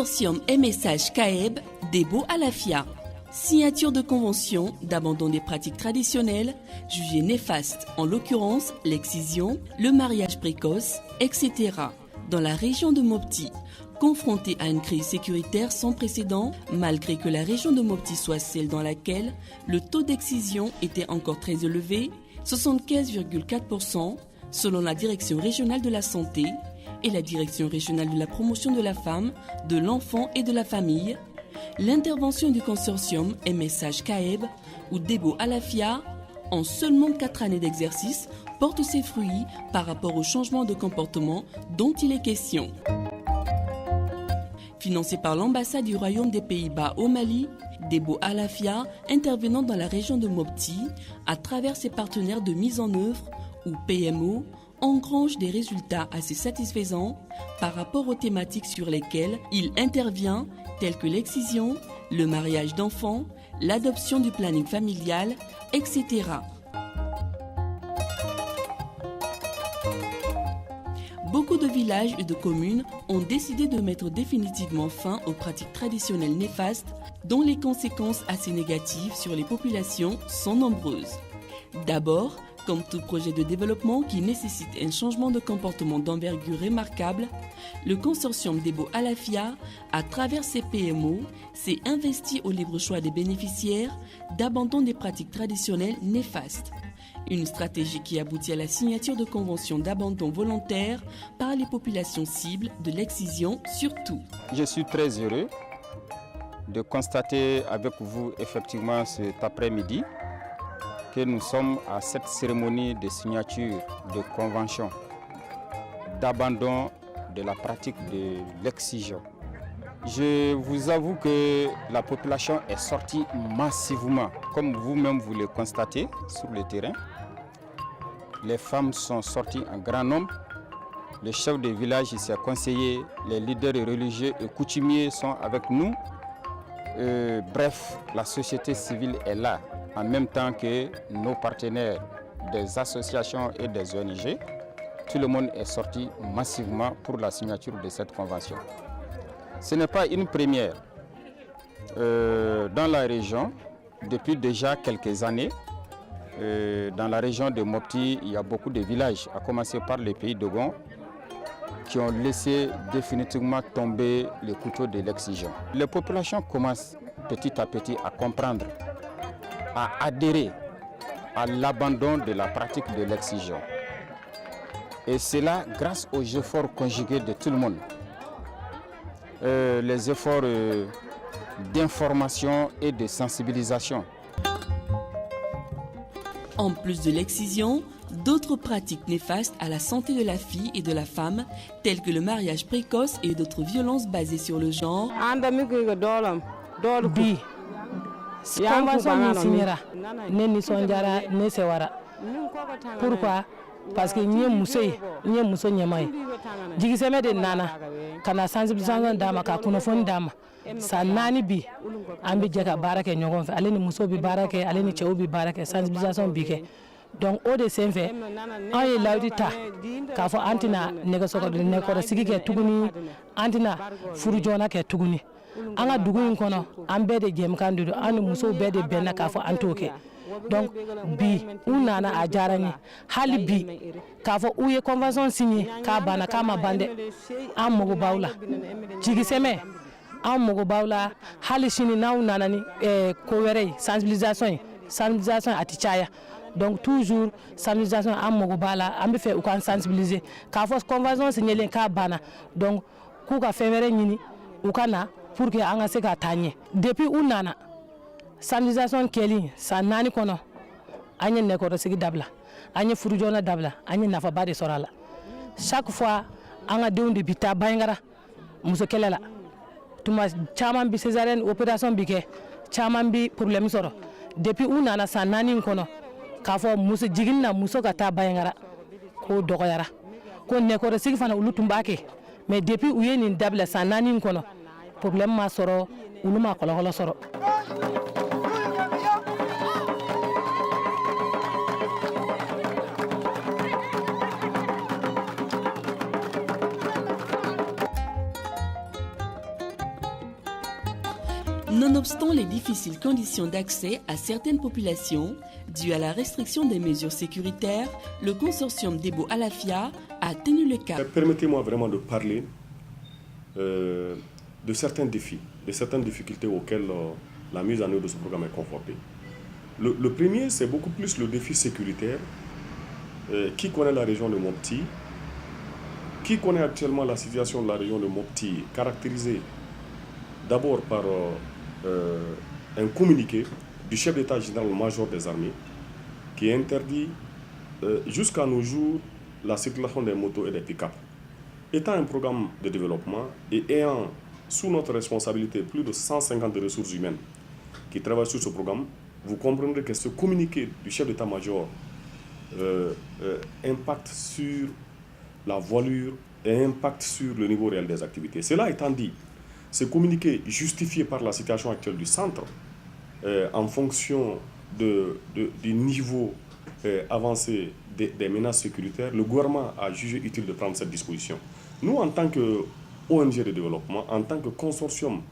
Consortium MSH CAEB, Debo Alafia. Signature de convention d'abandon des pratiques traditionnelles, jugées néfastes, en l'occurrence l'excision, le mariage précoce, etc. Dans la région de Mopti, confrontée à une crise sécuritaire sans précédent, malgré que la région de Mopti soit celle dans laquelle le taux d'excision était encore très élevé, 75,4%, selon la Direction régionale de la santé et la Direction régionale de la promotion de la femme, de l'enfant et de la famille, l'intervention du consortium MSH CAEB ou Debo Alafia, en seulement 4 années d'exercice, porte ses fruits par rapport au changement de comportement dont il est question. Financé par l'ambassade du Royaume des Pays-Bas au Mali, Debo Alafia, intervenant dans la région de Mopti, à travers ses partenaires de mise en œuvre, ou PMO, engrange des résultats assez satisfaisants par rapport aux thématiques sur lesquelles il intervient, telles que l'excision, le mariage d'enfants, l'adoption du planning familial, etc. Beaucoup de villages et de communes ont décidé de mettre définitivement fin aux pratiques traditionnelles néfastes dont les conséquences assez négatives sur les populations sont nombreuses. D'abord, comme tout projet de développement qui nécessite un changement de comportement d'envergure remarquable, le consortium Debo Alafia, à travers ses PMO, s'est investi au libre choix des bénéficiaires d'abandon des pratiques traditionnelles néfastes. Une stratégie qui aboutit à la signature de conventions d'abandon volontaire par les populations cibles de l'excision surtout. Je suis très heureux de constater avec vous effectivement cet après-midi que nous sommes à cette cérémonie de signature de convention d'abandon de la pratique de l'excision. Je vous avoue que la population est sortie massivement, comme vous-même vous le constatez sur le terrain. Les femmes sont sorties en grand nombre, les chefs de village, ses conseillers, les leaders religieux et coutumiers sont avec nous. Bref, la société civile est là, en même temps que nos partenaires des associations et des ONG. Tout le monde est sorti massivement pour la signature de cette convention. Ce n'est pas une première. Dans la région, depuis déjà quelques années, dans la région de Mopti, il y a beaucoup de villages, à commencer par les pays de Gon, qui ont laissé définitivement tomber le couteau de l'excision. Les populations commencent petit à petit à comprendre, à adhérer à l'abandon de la pratique de l'excision. Et cela grâce aux efforts conjugués de tout le monde. Les efforts d'information et de sensibilisation. En plus de l'excision, d'autres pratiques néfastes à la santé de la fille et de la femme, telles que le mariage précoce et d'autres violences basées sur le genre. Pourquoi? Parce que nous sommes jigiseme de nana kana sensibilisation dama ka kunafoni dama sa nani bi ambi jaka barake nyogon fe aleni muso bi barake aleni chew bi barake sensibilisation bi ke donc o de senfe an ye lawdita ka fo antina nega soko ne ko sigi ke tuguni antina furu jona ke tuguni anga dugu in kono ambe de jem kandido an muso be de benna ka fo antoke. Donc, bi, ou nana a jarani, hali bi, kafo ou ye convention signé, kabana kama bande, am mogo baula. Jigiseme, am mogo baula, hali chini na ou nanani, kowere, sensibilisation atichaya. Donc, toujours, sensibilisation am mogo bala, am fait ou kan sensibiliser. Kafo convention signé len kabana. Donc, kuka femere nini, ou kana, pour que anga se ka tanye. Depuis ou nana, sensibilisation keli sa nani kono anye nekoro sigi dabla anye furujona dabla anye nafa bade sorala chaque fois anga dewndi bita bayngara muso kelela tuma chaman bi césarienne opération bike chaman bi problème soro depuis unana sa nani kono ka fo muso jiginna muso ka ta bayngara ko dogoyara ko nekoro sigi fana ulutumbake mais depuis uyeni dabla sa nani kono problème ma soro uluma kolokolo soro. Nonobstant les difficiles conditions d'accès à certaines populations, dues à la restriction des mesures sécuritaires, le consortium Debo Alafia a tenu le cap. Permettez-moi vraiment de parler de certains défis, de certaines difficultés auxquelles la mise en œuvre de ce programme est confrontée. Le premier, c'est beaucoup plus le défi sécuritaire. Qui connaît la région de Mopti? Qui connaît actuellement la situation de la région de Mopti, caractérisée d'abord par un communiqué du chef d'État général-major des armées qui interdit jusqu'à nos jours la circulation des motos et des pick-up. Étant un programme de développement et ayant sous notre responsabilité plus de 150 ressources humaines qui travaillent sur ce programme, vous comprendrez que ce communiqué du chef d'État-major impacte sur la voilure et impacte sur le niveau réel des activités. Cela étant dit, ce communiqué justifié par la situation actuelle du centre, en fonction du niveau avancé des menaces sécuritaires, le gouvernement a jugé utile de prendre cette disposition. Nous, en tant qu'ONG de développement, en tant que consortium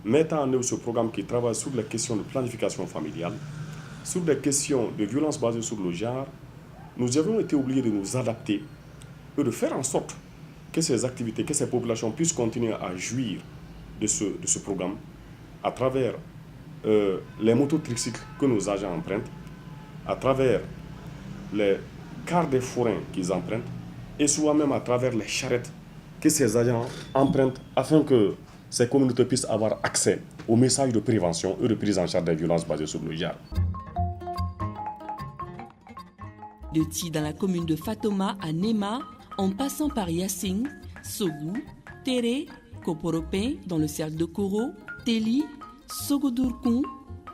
mettant en œuvre ce programme qui travaille sur les questions de planification familiale, sur des questions de violence basées sur le genre, nous avons été obligés de nous adapter et de faire en sorte que ces activités, que ces populations puissent continuer à jouir de ce programme à travers les mototricycles que nos agents empruntent, à travers les cars des forains qu'ils empruntent et souvent même à travers les charrettes que ces agents empruntent afin que ces communautés puissent avoir accès aux messages de prévention et de prise en charge des violences basées sur le genre. De Ti dans la commune de Fatoma à Nema, en passant par Yassing, Sogou, Tere, Koporopin dans le cercle de Koro, Teli, Sogodurkun,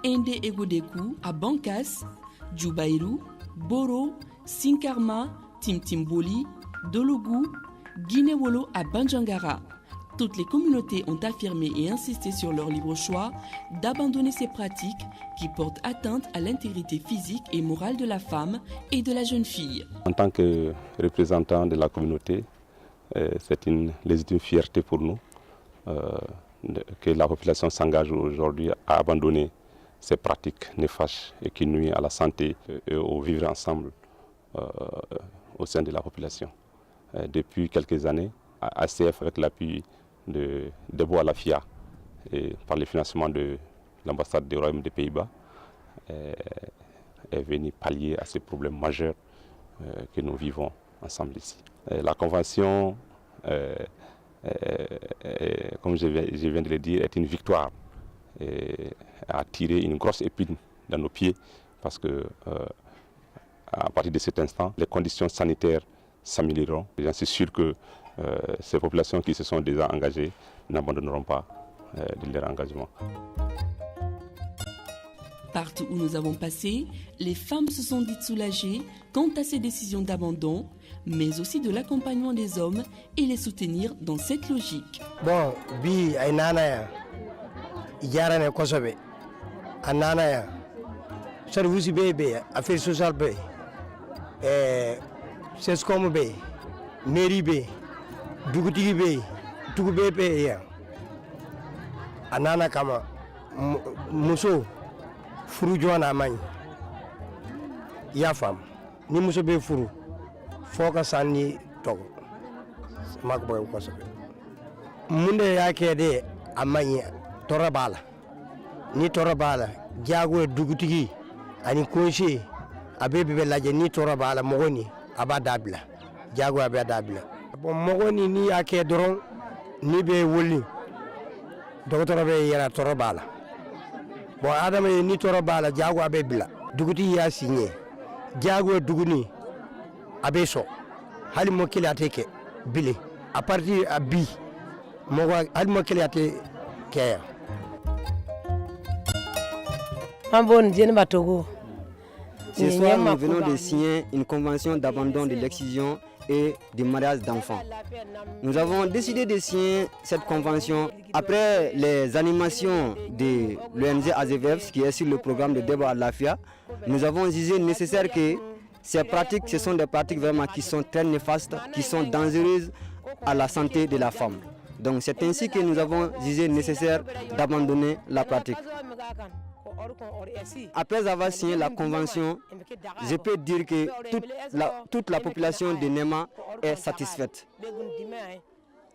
Ende Egodeku à Bankas, Djoubaïrou, Boro, Sinkarma, Timtimboli, Dologu, Guinée-Wolo à Banjangara. Toutes les communautés ont affirmé et insisté sur leur libre choix d'abandonner ces pratiques qui portent atteinte à l'intégrité physique et morale de la femme et de la jeune fille. En tant que représentant de la communauté, c'est une légitime fierté pour nous que la population s'engage aujourd'hui à abandonner ces pratiques néfastes et qui nuisent à la santé et au vivre ensemble au sein de la population. Depuis quelques années, ACF, avec l'appui de Debo Alafia et par le financement de l'ambassade du Royaume des Pays-Bas, est venu pallier à ces problèmes majeurs que nous vivons ensemble ici. La convention, comme je viens de le dire, est une victoire et a tiré une grosse épine dans nos pieds parce que à partir de cet instant, les conditions sanitaires s'amélioreront. J'en suis sûr que ces populations qui se sont déjà engagées n'abandonneront pas de leur engagement. Partout où nous avons passé, les femmes se sont dites soulagées quant à ces décisions d'abandon, mais aussi de l'accompagnement des hommes et les soutenir dans cette logique. Bon, bi ay nanaya yarane kosobe ananaya service bébé affaires sociales bé c'est comme bé mairie bé dugutigi bé dugube bé ya anana kama muso furu jona mañ ya fam ni muso be furu foka sanni togo mak boy ko sobe munde yake de amañ tora bala ni tora bala jago dugutigi ani konshi abebe be laje ni tora bala mogoni aba dabla jago aba dabla bon mogoni ni yake doron ni be woli docteur be yara tora bala bon adama ni tora bala jago abe bila duguti ya signé jago duguni abe so hali mo kilate bile à partir à bi mo hali mo kilate ke ambon jeni batogo. Ce soir, nous venons de signer une convention d'abandon de l'excision et du mariage d'enfants. Nous avons décidé de signer cette convention après les animations de l'ONG AZVF, qui est sur le programme de Debo Alafia. Nous avons jugé nécessaire que ces pratiques, ce sont des pratiques vraiment qui sont très néfastes, qui sont dangereuses à la santé de la femme. Donc c'est ainsi que nous avons jugé nécessaire d'abandonner la pratique. Après avoir signé la convention, je peux dire que toute la population de Nema est satisfaite.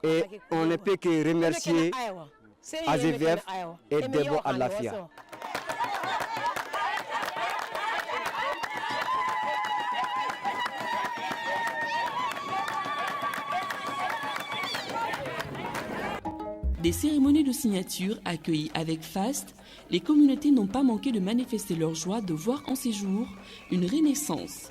Et on ne peut que remercier AZVF et Debo Alafia. Des cérémonies de signature accueillies avec faste, les communautés n'ont pas manqué de manifester leur joie de voir en ces jours une renaissance.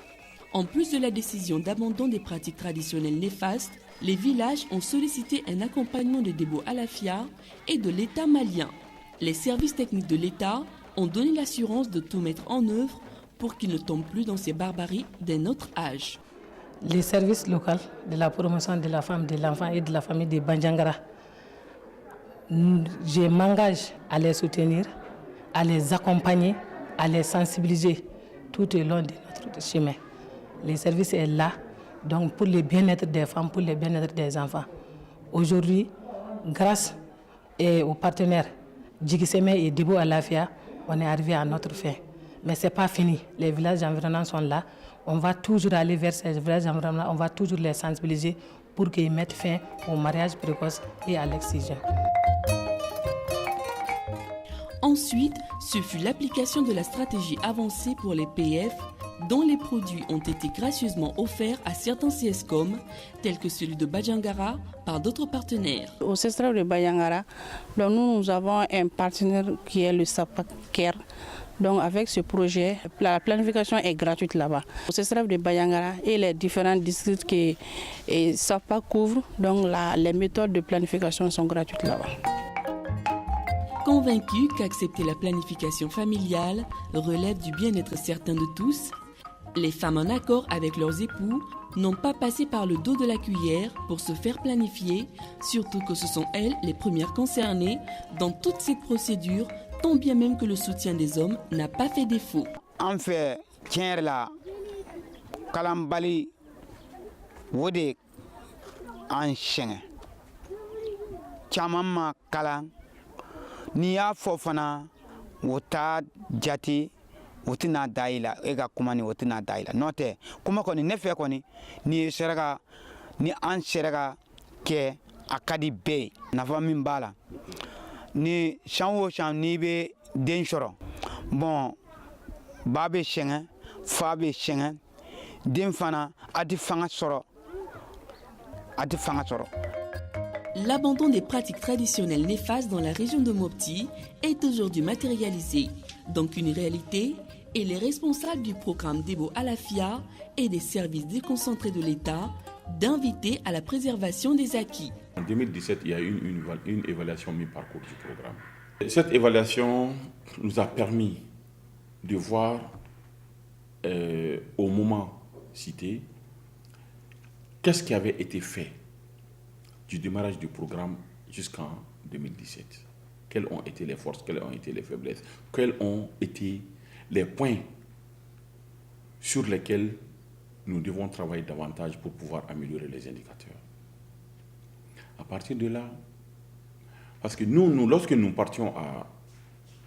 En plus de la décision d'abandon des pratiques traditionnelles néfastes, les villages ont sollicité un accompagnement de Debo Alafia et de l'État malien. Les services techniques de l'État ont donné l'assurance de tout mettre en œuvre pour qu'ils ne tombent plus dans ces barbaries d'un autre âge. Les services locaux de la promotion de la femme, de l'enfant et de la famille de Bandiangara, je m'engage à les soutenir, à les accompagner, à les sensibiliser tout au long de notre chemin. Les services sont là, donc pour le bien-être des femmes, pour le bien-être des enfants. Aujourd'hui, grâce aux partenaires Djikiseme et Debo Alafia, on est arrivé à notre fin. Mais ce n'est pas fini. Les villages environnants sont là. On va toujours aller vers ces villages environnants, on va toujours les sensibiliser pour qu'ils mettent fin au mariage précoce et à l'excision. Ensuite, ce fut l'application de la stratégie avancée pour les PF, dont les produits ont été gracieusement offerts à certains CSCOM, tels que celui de Bandiangara, par d'autres partenaires. Au CESRAF de Bandiangara, nous avons un partenaire qui est le SAPAC CARE. Donc avec ce projet, la planification est gratuite là-bas. Au CESRAF de Bandiangara et les différents districts que SAPAC couvre, donc les méthodes de planification sont gratuites là-bas. Convaincus qu'accepter la planification familiale relève du bien-être certain de tous, les femmes en accord avec leurs époux n'ont pas passé par le dos de la cuillère pour se faire planifier, surtout que ce sont elles les premières concernées dans toute cette procédure, tant bien même que le soutien des hommes n'a pas fait défaut. En fait, tiens là, Kalambali, Wode, en chien, Chamama Kalang. Ni y'a fɔ fana o ta jate o tɛna da i la e ka kuma ni o tɛna da i la n'o tɛ kuma kɔni ne fɛ kɔni ni an sera ka kɛ a ka di bɛɛ ye nafa min b'a la ni san o san n'i bɛ den sɔrɔ bon ba bɛ sɛgɛn fa bɛ sɛgɛn den fana a tɛ fanga sɔrɔ L'abandon des pratiques traditionnelles néfastes dans la région de Mopti est aujourd'hui matérialisé, donc une réalité, et les responsables du programme Debo Alafia et des services déconcentrés de l'État d'inviter à la préservation des acquis. En 2017, il y a eu une évaluation mi-parcours du programme. Cette évaluation nous a permis de voir au moment cité qu'est-ce qui avait été fait du démarrage du programme jusqu'en 2017. Quelles ont été les forces, quelles ont été les faiblesses, quels ont été les points sur lesquels nous devons travailler davantage pour pouvoir améliorer les indicateurs. À partir de là, parce que nous lorsque nous partions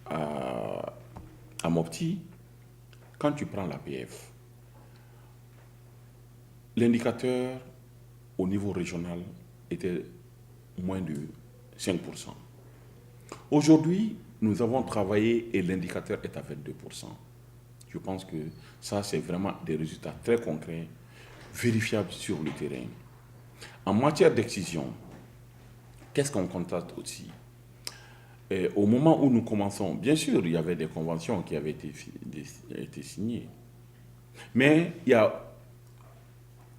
à Mopti, quand tu prends l'APF, l'indicateur au niveau régional était moins de 5%. Aujourd'hui, nous avons travaillé et l'indicateur est à 22%. Je pense que ça, c'est vraiment des résultats très concrets, vérifiables sur le terrain. En matière d'excision, qu'est-ce qu'on constate aussi? Au moment où nous commençons, bien sûr, il y avait des conventions qui avaient été signées. Mais il y a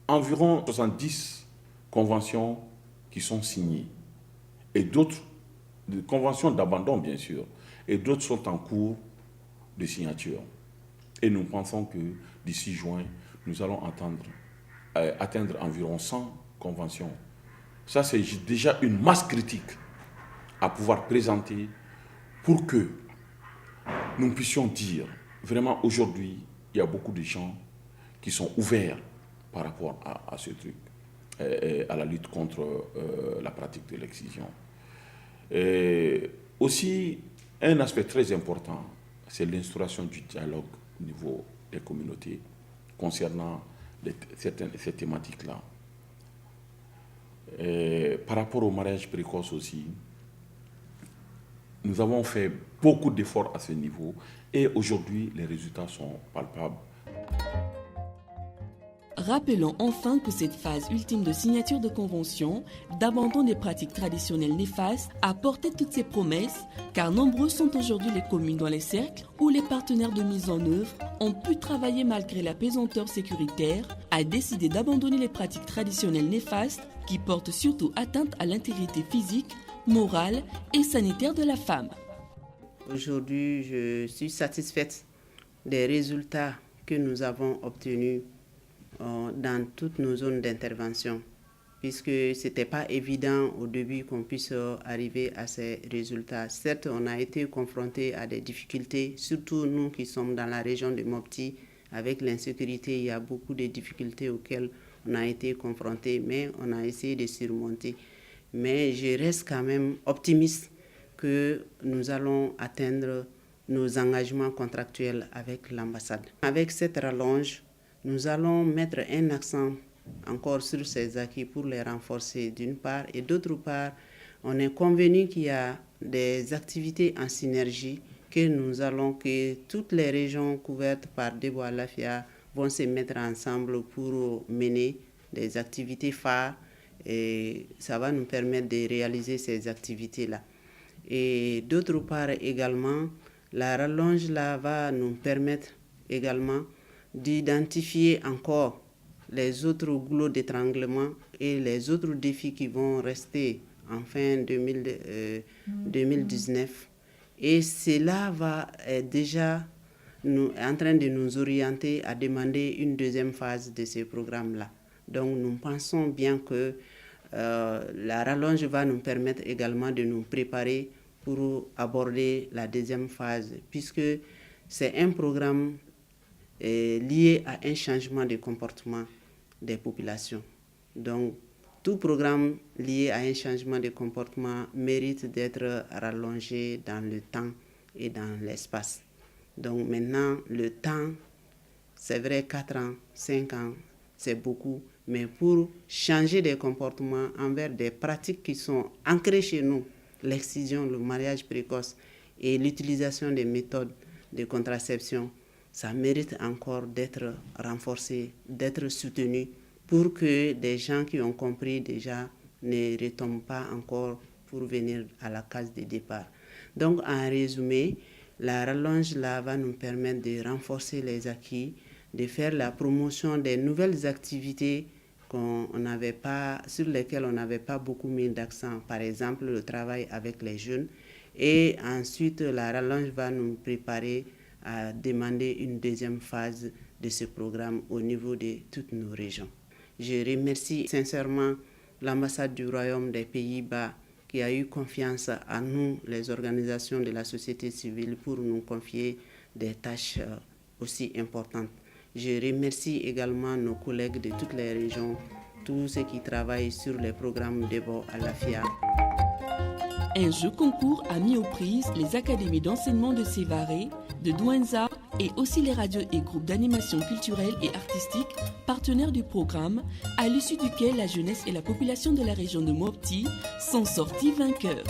environ 70 conventions qui sont signées et d'autres, des conventions d'abandon bien sûr, et d'autres sont en cours de signature. Et nous pensons que d'ici juin, nous allons atteindre environ 100 conventions. Ça, c'est déjà une masse critique à pouvoir présenter pour que nous puissions dire, vraiment aujourd'hui, il y a beaucoup de gens qui sont ouverts par rapport à ce truc. à la lutte contre la pratique de l'excision. Et aussi, un aspect très important, c'est l'instauration du dialogue au niveau des communautés concernant ces thématiques-là. Par rapport au mariage précoce aussi, nous avons fait beaucoup d'efforts à ce niveau et aujourd'hui, les résultats sont palpables. Rappelons enfin que cette phase ultime de signature de convention, d'abandon des pratiques traditionnelles néfastes, a porté toutes ses promesses, car nombreux sont aujourd'hui les communes dans les cercles où les partenaires de mise en œuvre ont pu travailler malgré la pesanteur sécuritaire, à décider d'abandonner les pratiques traditionnelles néfastes qui portent surtout atteinte à l'intégrité physique, morale et sanitaire de la femme. Aujourd'hui, je suis satisfaite des résultats que nous avons obtenus dans toutes nos zones d'intervention, puisque ce n'était pas évident au début qu'on puisse arriver à ces résultats. Certes, on a été confronté à des difficultés, surtout nous qui sommes dans la région de Mopti. Avec l'insécurité, il y a beaucoup de difficultés auxquelles on a été confronté, mais on a essayé de surmonter. Mais je reste quand même optimiste que nous allons atteindre nos engagements contractuels avec l'ambassade. Avec cette rallonge, nous allons mettre un accent encore sur ces acquis pour les renforcer d'une part, et d'autre part, on est convenu qu'il y a des activités en synergie que toutes les régions couvertes par Debo Alafia vont se mettre ensemble pour mener des activités phares, et ça va nous permettre de réaliser ces activités-là. Et d'autre part également, la rallonge là va nous permettre également d'identifier encore les autres goulots d'étranglement et les autres défis qui vont rester en fin 2019. Et cela va déjà en train de nous orienter à demander une deuxième phase de ce programme-là. Donc nous pensons bien que la rallonge va nous permettre également de nous préparer pour aborder la deuxième phase, puisque c'est un programme lié à un changement de comportement des populations. Donc, tout programme lié à un changement de comportement mérite d'être rallongé dans le temps et dans l'espace. Donc maintenant, le temps, c'est vrai, 4 ans, 5 ans, c'est beaucoup, mais pour changer des comportements envers des pratiques qui sont ancrées chez nous, l'excision, le mariage précoce et l'utilisation des méthodes de contraception, ça mérite encore d'être renforcé, d'être soutenu pour que des gens qui ont compris déjà ne retombent pas encore pour venir à la case de départ. Donc en résumé, la rallonge là va nous permettre de renforcer les acquis, de faire la promotion des nouvelles activités sur lesquelles on n'avait pas beaucoup mis d'accent, par exemple le travail avec les jeunes. Et ensuite, la rallonge va nous préparer à demander une deuxième phase de ce programme au niveau de toutes nos régions. Je remercie sincèrement l'ambassade du Royaume des Pays-Bas qui a eu confiance à nous, les organisations de la société civile, pour nous confier des tâches aussi importantes. Je remercie également nos collègues de toutes les régions, tous ceux qui travaillent sur les programmes Debo Alafia. Un jeu concours a mis aux prises les académies d'enseignement de Sévaré, de Douenza et aussi les radios et groupes d'animation culturelle et artistique partenaires du programme, à l'issue duquel la jeunesse et la population de la région de Mopti sont sortis vainqueurs.